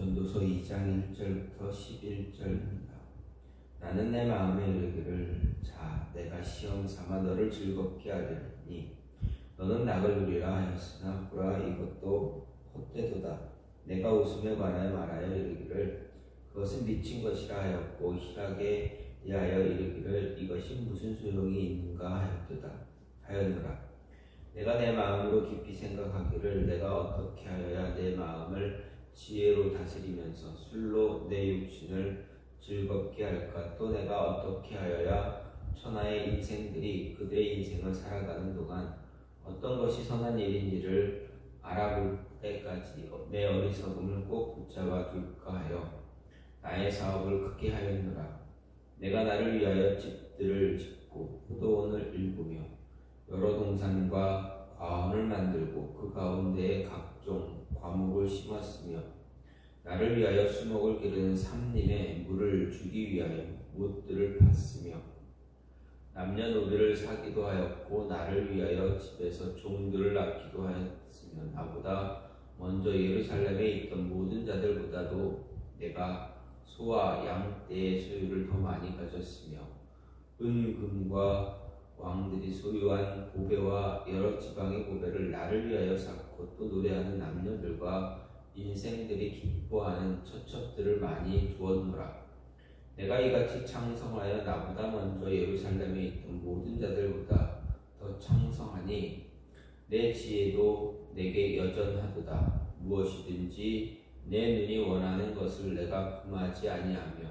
전도서 2장 1절부터 11절입니다. 나는 내 마음에 이르기를 자 내가 시험 삼아 너를 즐겁게 하려니 너는 낙을 누리라 하였으나 보라 이것도 헛되도다. 내가 웃음에 관하여 말하여 이르기를 그것은 미친 것이라 하였고 희락에 대하여 이르기를 이것이 무슨 소용이 있는가 하였노라. 내가 내 마음으로 깊이 생각하기를 내가 어떻게 하여야 내 마음을 지혜로 다스리면서 술로 내 육신을 즐겁게 할까? 또 내가 어떻게 하여야 천하의 인생들이 그들의 인생을 살아가는 동안 어떤 것이 선한 일인지를 알아볼 때까지 내 어리석음을 꼭 붙잡아 둘까 하여 나의 사업을 크게 하였노라. 내가 나를 위하여 집들을 짓고 포도원을 일구며 여러 동산과 과원을 만들고 그 가운데에 각종 과목을 심었으며 나를 위하여 수목을 기르는 삼림에 물을 주기 위하여 못들을 팠으며 남녀노비를 사기도 하였고 나를 위하여 집에서 종들을 낳기도 하였으며 나보다 먼저 예루살렘에 있던 모든 자들보다도 내가 소와 양 떼의 소유를 더 많이 가졌으며 은금과 왕들이 소유한 보배와 여러 지방의 보배를 나를 위하여 쌓고 또 노래하는 남녀들과 인생들이 기뻐하는 처첩들을 많이 두었노라. 내가 이같이 창성하여 나보다 먼저 예루살렘에 있던 모든 자들보다 더 창성하니 내 지혜도 내게 여전하도다. 무엇이든지 내 눈이 원하는 것을 내가 금하지 아니하며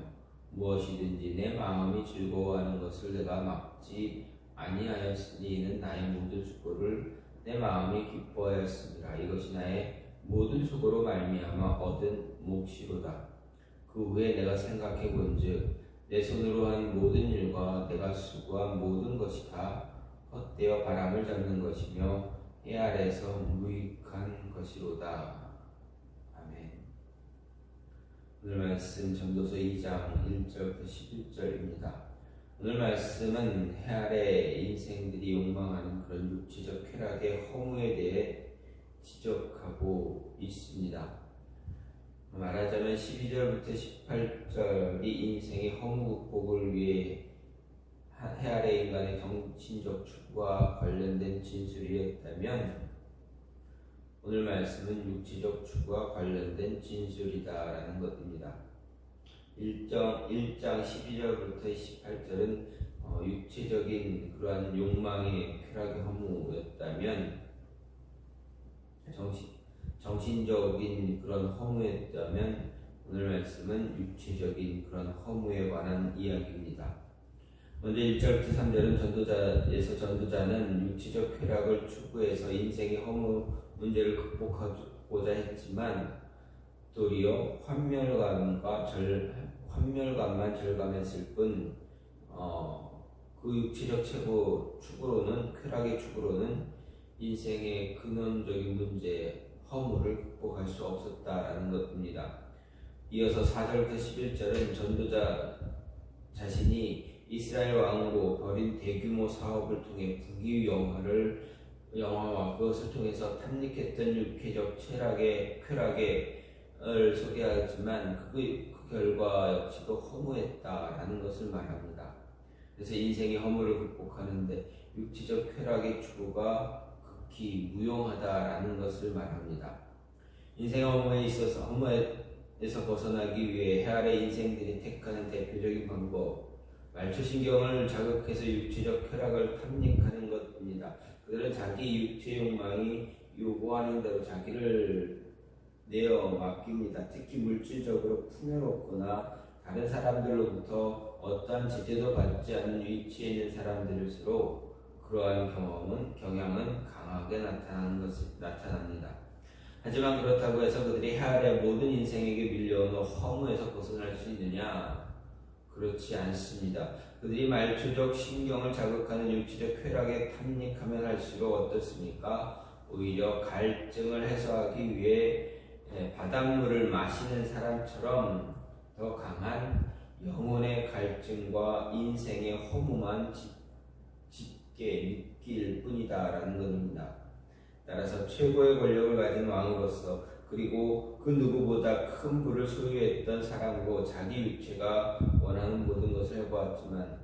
무엇이든지 내 마음이 즐거워하는 것을 내가 막지 아니하였으니 이는 나의 모든 수고를 내 마음이 기뻐하였습니다. 이것이 나의 모든 수고로 말미암아 얻은 몫이로다. 그 후에 내가 생각해 본즉 내 손으로 한 모든 일과 내가 수고한 모든 것이 다 헛되어 바람을 잡는 것이며 해 아래에서 무익한 것이로다. 아멘. 오늘 말씀 전도서 2장 1절부터 11절입니다. 오늘 말씀은 해 아래 인생들이 욕망하는 그런 육체적 쾌락의 허무에 대해 지적하고 있습니다. 말하자면 12절부터 18절이 인생의 허무 극복을 위해 해 아래 인간의 정신적 추구와 관련된 진술이었다면 오늘 말씀은 육체적 추구와 관련된 진술이다라는 것입니다. 1장 12절부터 18절은 육체적인 그러한 욕망의 쾌락의 허무였다면 정신적인 그런 허무였다면 오늘 말씀은 육체적인 그런 허무에 관한 이야기입니다. 먼저 1절부터 3절은 전도자는 육체적 쾌락을 추구해서 인생의 허무 문제를 극복하고자 했지만 도리어 환멸감만 절감했을 뿐 그 육체적 추구로는 쾌락의 추구로는 인생의 근원적인 문제 허무를 극복할 수 없었다라는 것입니다. 이어서 4절부터 11절은 전도자 자신이 이스라엘 왕으로 벌인 대규모 사업을 통해 영화와 그것을 통해서 탐닉했던 육체적 쾌락을 소개하지만 그 결과 역시도 허무했다라는 것을 말합니다. 그래서 인생의 허무를 극복하는데 육체적 쾌락의 추구가 극히 무용하다라는 것을 말합니다. 인생의 허무에서 벗어나기 위해 해 아래 인생들이 택하는 대표적인 방법, 말초신경을 자극해서 육체적 쾌락을 탐닉하는 것입니다. 그들은 자기 육체 욕망이 요구하는 대로 자기를 내어 맡깁니다. 특히 물질적으로 풍요롭거나 다른 사람들로부터 어떠한 제재도 받지 않는 위치에 있는 사람들일수록 그러한 경향은 강하게 나타납니다. 하지만 그렇다고 해서 그들이 해 아래 모든 인생에게 밀려오는 허무에서 벗어날 수 있느냐? 그렇지 않습니다. 그들이 말초적 신경을 자극하는 육체적 쾌락에 탐닉하면 할수록 어떻습니까? 오히려 갈증을 해소하기 위해 바닷물을 마시는 사람처럼 더 강한 영혼의 갈증과 인생의 허무만 짙게 느낄 뿐이다라는 것입니다. 따라서 최고의 권력을 가진 왕으로서 그리고 그 누구보다 보다 큰 부를 소유했던 사람이고 자기 육체가 원하는 모든 것을 해보았지만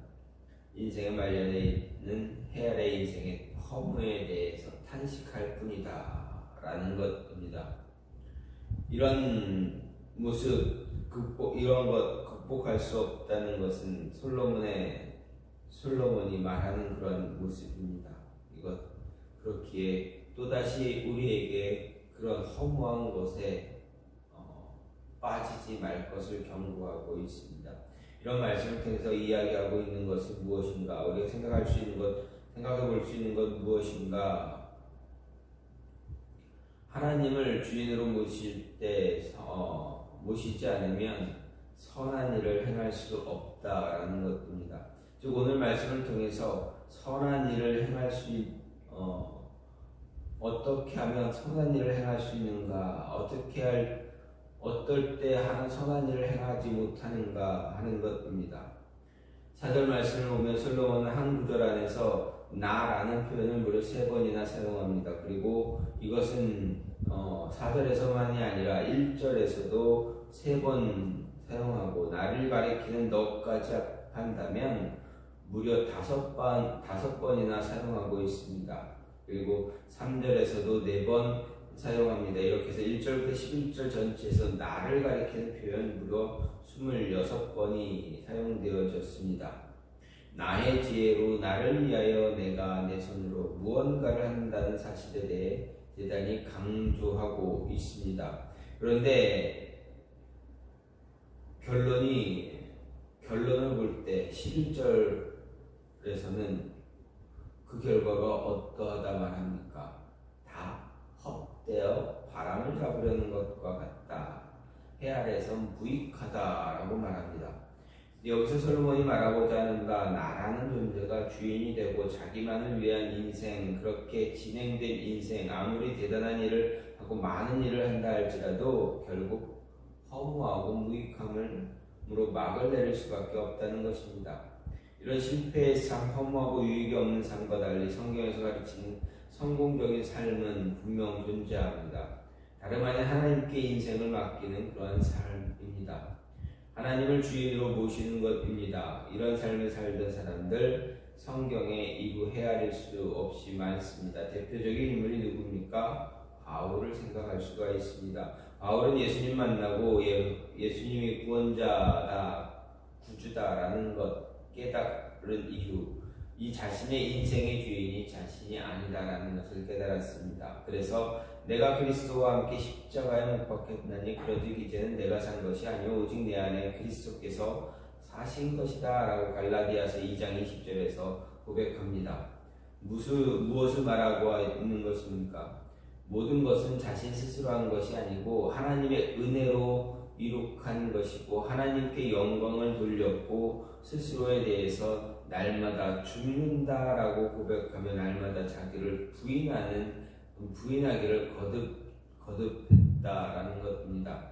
인생의 말년에는 헤아의 인생의 허무에 대해서 탄식할 뿐이다 라는 것입니다. 이런 모습 이런 것 극복할 수 없다는 것은 솔로몬이 말하는 그런 모습입니다. 이것 그렇기에 또다시 우리에게 그런 허무한 것에 빠지지 말 것을 경고하고 있습니다. 이런 말씀을 통해서 이야기하고 있는 것은 무엇인가? 우리가 생각해 볼 수 있는 것 무엇인가? 하나님을 주인으로 모시지 않으면 선한 일을 행할 수 없다라는 것입니다. 즉 오늘 말씀을 통해서 선한 일을 행할 어떻게 하면 선한 일을 행할 수 있는가? 어떨 때 하는 선한 일을 행하지 못하는가 하는 것입니다. 4절 말씀을 보면 솔로몬은 한 구절 안에서 나라는 표현을 무려 3번이나 사용합니다. 그리고 이것은 4절에서만이 아니라 1절에서도 3번 사용하고 나를 가리키는 너까지 합한다면 무려 5번이나 사용하고 있습니다. 그리고 3절에서도 4번 사용합니다. 이렇게 해서 1절부터 11절 전체에서 나를 가리키는 표현 무려 26번이 사용되어졌습니다. 나의 지혜로 나를 위하여 내가 내 손으로 무언가를 한다는 사실에 대해 대단히 강조하고 있습니다. 그런데 결론을 볼 때 11절에서는 그 결과가 어떠하다 말합니까? 다 헛되어 바람을 잡으려는 것과 같다. 해 아래에선 무익하다라고 말합니다. 여기서 솔로몬이 말하고자 하는 바 나라는 존재가 주인이 되고 자기만을 위한 인생, 그렇게 진행된 인생, 아무리 대단한 일을 하고 많은 일을 한다 할지라도 결국 허무하고 무익함으로 막을 내릴 수밖에 없다는 것입니다. 이런 실패의 삶, 허무하고 유익이 없는 삶과 달리 성경에서 가르치는 성공적인 삶은 분명 존재합니다. 다름 아닌 하나님께 인생을 맡기는 그러한 삶입니다. 하나님을 주인으로 모시는 것입니다. 이런 삶을 살던 사람들 성경에 이루 헤아릴 수 없이 많습니다. 대표적인 인물이 누굽니까? 바울을 생각할 수가 있습니다. 바울은 예수님 만나고 예수님이 구원자다, 구주다라는 것 깨달은 이후 이 자신의 인생의 주인이 자신이 아니다라는 것을 깨달았습니다. 그래서 내가 그리스도와 함께 십자가에 못 박혔나니 그러즉 이제는 내가 산 것이 아니요 오직 내 안에 그리스도께서 사신 것이다 라고 갈라디아서 2장 20절에서 고백합니다. 무엇을 말하고 있는 것입니까? 모든 것은 자신 스스로 한 것이 아니고 하나님의 은혜로 이룩한 것이고 하나님께 영광을 돌렸고 스스로에 대해서 날마다 죽는다라고 고백하며 날마다 자기를 부인하기를 거듭했다라는 것입니다.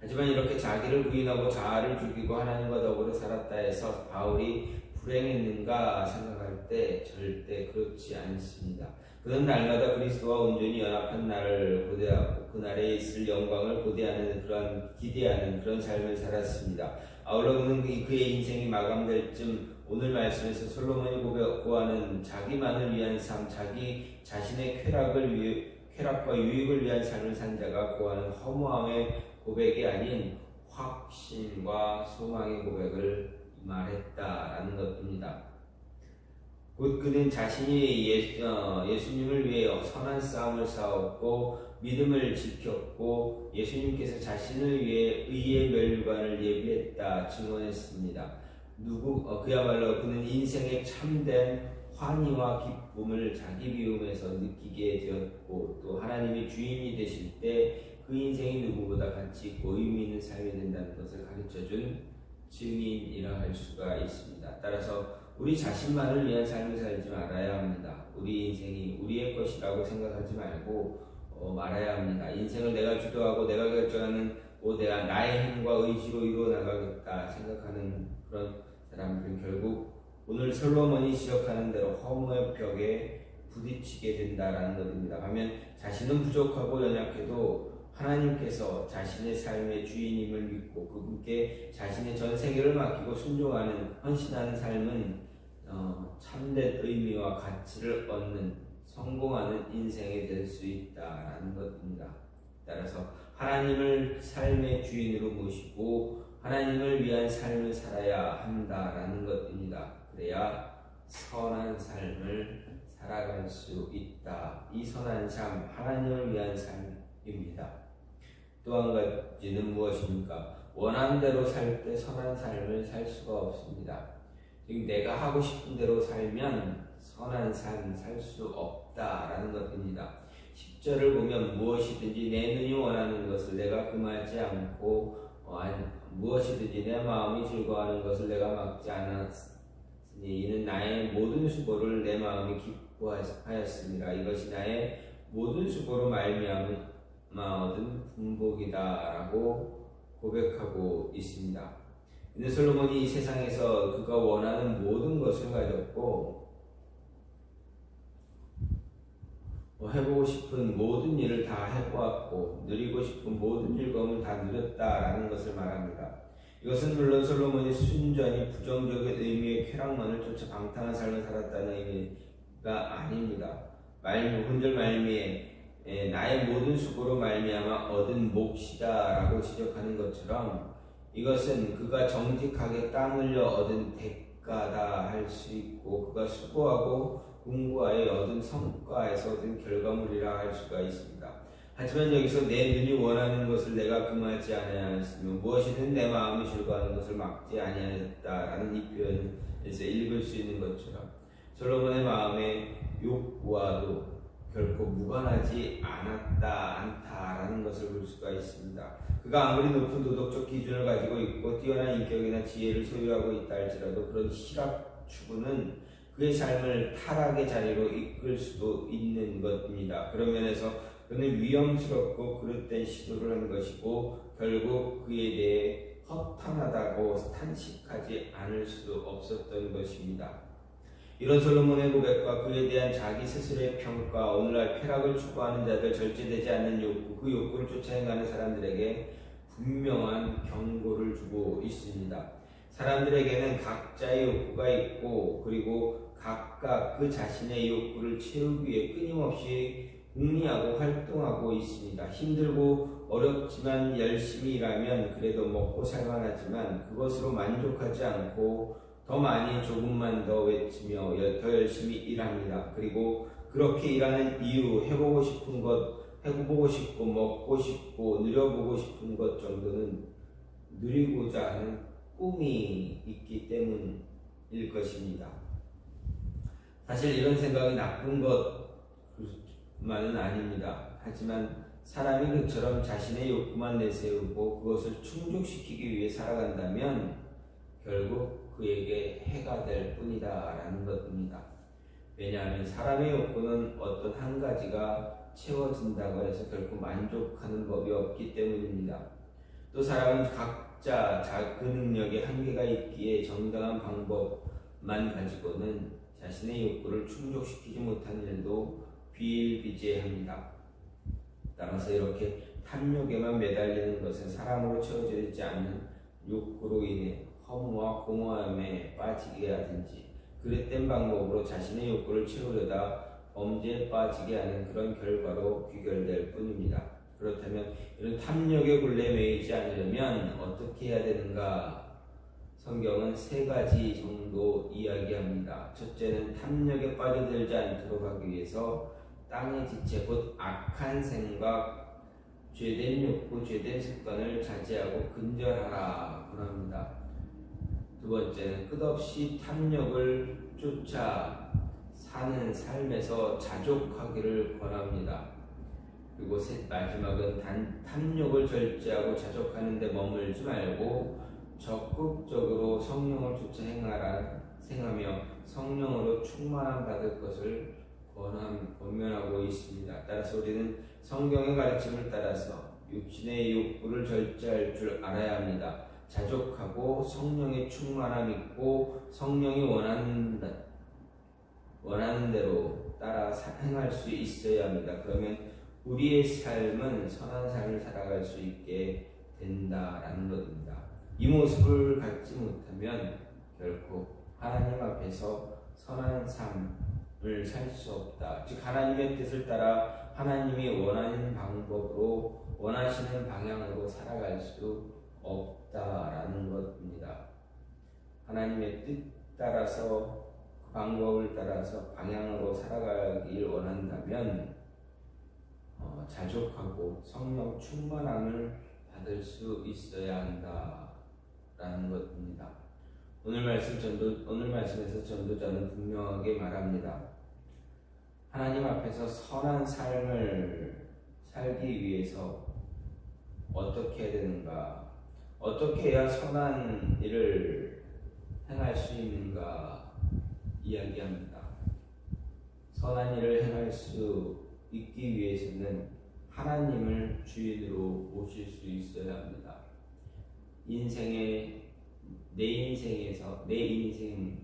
하지만 이렇게 자기를 부인하고 자아를 죽이고 하나님과 더불어 살았다 해서 바울이 불행했는가 생각할 때 절대 그렇지 않습니다. 그는 날마다 그리스도와 온전히 연합한 날을 고대하고 그날에 있을 영광을 기대하는 그런 삶을 살았습니다. 아울러 그는 그의 인생이 마감될 쯤 오늘 말씀에서 솔로몬이 고하는 자기만을 위한 삶, 자기 자신의 쾌락과 유익을 위한 삶을 산 자가 고하는 허무함의 고백이 아닌 확신과 소망의 고백을 말했다라는 것입니다. 곧 그는 자신이 예수님을 위해 선한 싸움을 싸웠고 믿음을 지켰고 예수님께서 자신을 위해 의의 멸관을 예비했다 증언했습니다. 그야말로 그는 인생의 참된 환희와 기쁨을 자기 비움에서 느끼게 되었고 또 하나님이 주인이 되실 때 그 인생이 누구보다 가치 있고 의미 있는 삶이 된다는 것을 가르쳐준 증인이라 할 수가 있습니다. 따라서 우리 자신만을 위한 삶을 살지 말아야 합니다. 우리 인생이 우리의 것이라고 생각하지 말고 말아야 합니다. 인생을 내가 주도하고 내가 결정하는 내가 나의 힘과 의지로 이루어 나가겠다 생각하는 그런 사람들은 결국 오늘 솔로몬이 지적하는 대로 허무의 벽에 부딪히게 된다라는 것입니다. 반면 자신은 부족하고 연약해도 하나님께서 자신의 삶의 주인임을 믿고 그분께 자신의 전 세계를 맡기고 순종하는 헌신하는 삶은 참된 의미와 가치를 얻는 성공하는 인생이 될 수 있다라는 것입니다. 따라서 하나님을 삶의 주인으로 모시고 하나님을 위한 삶을 살아야 한다라는 것입니다. 그래야 선한 삶을 살아갈 수 있다. 이 선한 삶, 하나님을 위한 삶입니다. 또 한 가지는 무엇입니까? 원함대로 살 때 선한 삶을 살 수가 없습니다. 즉 내가 하고 싶은 대로 살면 선한 삶 살 수 없다라는 것입니다. 10절을 보면 무엇이든지 내 눈이 원하는 것을 내가 금하지 않고 무엇이든지 내 마음이 즐거워하는 것을 내가 막지 않았으니 이는 나의 모든 수고를 내 마음이 기뻐하였습니다. 이것이 나의 모든 수고로 말미암아 얻은 분복이다라고 고백하고 있습니다. 근데 솔로몬이 이 세상에서 그가 원하는 모든 것을 가졌고 해보고 싶은 모든 일을 다 해보았고 누리고 싶은 모든 즐거움을 다 누렸다라는 것을 말합니다. 이것은 물론 솔로몬이 순전히 부정적인 의미의 쾌락만을 쫓아 방탕한 삶을 살았다는 의미가 아닙니다. 혼절 말미에 나의 모든 수고로 말미암아 얻은 몫이다라고 지적하는 것처럼 이것은 그가 정직하게 땀 흘려 얻은 대가다 할 수 있고 그가 수고하고 공부하여 얻은 성과에서 얻은 결과물이라 할 수가 있습니다. 하지만 여기서 내 눈이 원하는 것을 내가 금하지 아니하였으며 무엇이든 내 마음이 즐거워하는 것을 막지 아니하였다라는 이 표현에서 읽을 수 있는 것처럼 솔로몬의 마음의 욕구와도 결코 무관하지 않다라는 것을 볼 수가 있습니다. 그가 아무리 높은 도덕적 기준을 가지고 있고 뛰어난 인격이나 지혜를 소유하고 있다 할지라도 그런 실학 추구는 그의 삶을 타락의 자리로 이끌 수도 있는 것입니다. 그런 면에서 그는 위험스럽고 그릇된 시도를 한 것이고 결국 그에 대해 허탄하다고 탄식하지 않을 수도 없었던 것입니다. 이런 솔로몬의 고백과 그에 대한 자기 스스로의 평가, 오늘날 쾌락을 추구하는 자들, 절제되지 않는 욕구, 그 욕구를 쫓아 행하는 사람들에게 분명한 경고를 주고 있습니다. 사람들에게는 각자의 욕구가 있고 그리고 각각 그 자신의 욕구를 채우기 위해 끊임없이 궁리하고 활동하고 있습니다. 힘들고 어렵지만 열심히 일하면 그래도 먹고 살만하지만 그것으로 만족하지 않고 더 많이 조금만 더 외치며 더 열심히 일합니다. 그리고 그렇게 일하는 이유, 해보고 싶은 것, 해보고 싶고 먹고 싶고 누려보고 싶은 것 정도는 누리고자 하는 꿈이 있기 때문일 것입니다. 사실 이런 생각이 나쁜 것만은 아닙니다. 하지만 사람이 그처럼 자신의 욕구만 내세우고 그것을 충족시키기 위해 살아간다면 결국 그에게 해가 될 뿐이다 라는 것입니다. 왜냐하면 사람의 욕구는 어떤 한 가지가 채워진다고 해서 결코 만족하는 법이 없기 때문입니다. 또 사람은 각자 그 능력에 한계가 있기에 정당한 방법만 가지고는 자신의 욕구를 충족시키지 못하는 일도 비일비재합니다. 따라서 이렇게 탐욕에만 매달리는 것은 사람으로 채워지지 않는 욕구로 인해 허무와 공허함에 빠지게 하든지 그릇된 방법으로 자신의 욕구를 채우려다 범죄에 빠지게 하는 그런 결과로 귀결될 뿐입니다. 그렇다면 이런 탐욕의 굴레에 매이지 않으려면 어떻게 해야 되는가? 성경은 세 가지 정도 이야기합니다. 첫째는 탐욕에 빠져들지 않도록 하기 위해서 땅의 지체 곧 악한 생각, 죄된 욕구, 죄된 습관을 자제하고 근절하라 권합니다. 두 번째는 끝없이 탐욕을 쫓아 사는 삶에서 자족하기를 권합니다. 그리고 마지막은 탐욕을 절제하고 자족하는 데 머물지 말고 적극적으로 성령을 쫓아 행하며 성령으로 충만함 받을 것을 권면하고 있습니다. 따라서 우리는 성경의 가르침을 따라서 육신의 욕구를 절제할 줄 알아야 합니다. 자족하고 성령의 충만함 있고 성령이 원하는 대로 따라 행할 수 있어야 합니다. 그러면 우리의 삶은 선한 삶을 살아갈 수 있게 된다라는 것입니다. 이 모습을 갖지 못하면 결코 하나님 앞에서 선한 삶을 살 수 없다. 즉 하나님의 뜻을 따라 하나님이 원하는 방법으로 원하시는 방향으로 살아갈 수 없다라는 것입니다. 하나님의 뜻 따라서 그 방법을 따라서 방향으로 살아가길 원한다면 자족하고 성령 충만함을 받을 수 있어야 한다라는 것입니다. 오늘 말씀에서 전도자는 분명하게 말합니다. 하나님 앞에서 선한 삶을 살기 위해서 어떻게 해야 되는가? 어떻게 해야 선한 일을 행할 수 있는가 이야기합니다. 선한 일을 행할 수 있기 위해서는 하나님을 주인으로 모실 수 있어야 합니다. 내 인생이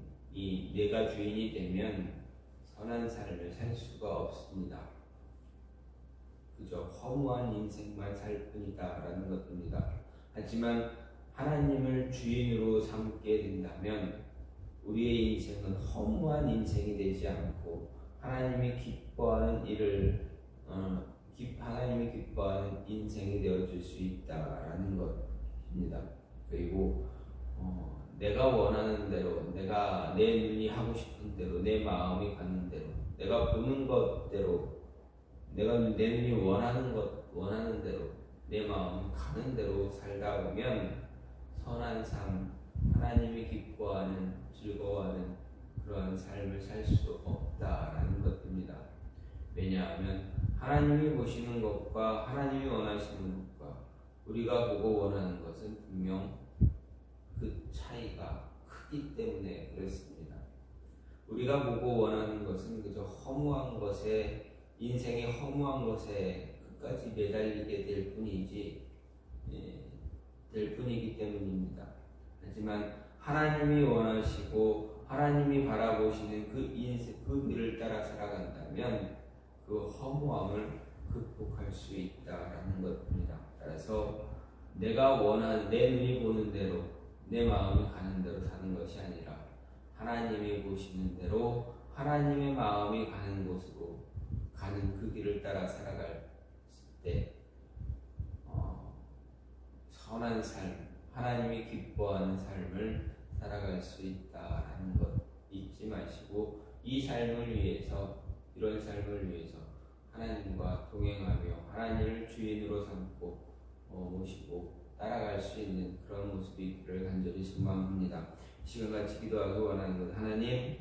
내가 주인이 되면 선한 삶을 살 수가 없습니다. 그저 허무한 인생만 살 뿐이다라는 것입니다. 하지만 하나님을 주인으로 삼게 된다면 우리의 인생은 허무한 인생이 되지 않고 하나님이 기뻐하는 인생이 되어줄 수 있다라는 것입니다. 그리고 내가 원하는 대로, 내가 내 눈이 하고 싶은 대로, 내 마음이 가는 대로, 내가 보는 것대로, 내가 내 눈이 원하는 대로, 내 마음이 가는 대로 살다 보면 선한 삶, 하나님이 기뻐하는, 즐거워하는 그러한 삶을 살 수 없다라는 것입니다. 왜냐하면 하나님이 보시는 것과 하나님이 원하시는 것과 우리가 보고 원하는 것은 분명 그 차이가 크기 때문에 그렇습니다. 우리가 보고 원하는 것은 그저 허무한 것에, 인생의 허무한 것에 끝까지 매달리게 될 뿐이기 때문입니다. 하지만 하나님이 원하시고 하나님이 바라보시는 그 길을 따라 살아간다면 그 허무함을 극복할 수 있다라는 것입니다. 따라서 내가 원하는, 내 눈이 보는 대로, 내 마음이 가는 대로 사는 것이 아니라 하나님이 보시는 대로 하나님의 마음이 가는 곳으로 가는 그 길을 따라 살아갈 때 선한 삶, 하나님이 기뻐하는 삶을 살아갈 수 있다라는 것 잊지 마시고 이런 삶을 위해서 하나님과 동행하며 하나님을 주인으로 삼고 모시고 따라갈 수 있는 그런 모습이 있기를 간절히 소망합니다. 시간같이 기도하기 원하는 것, 하나님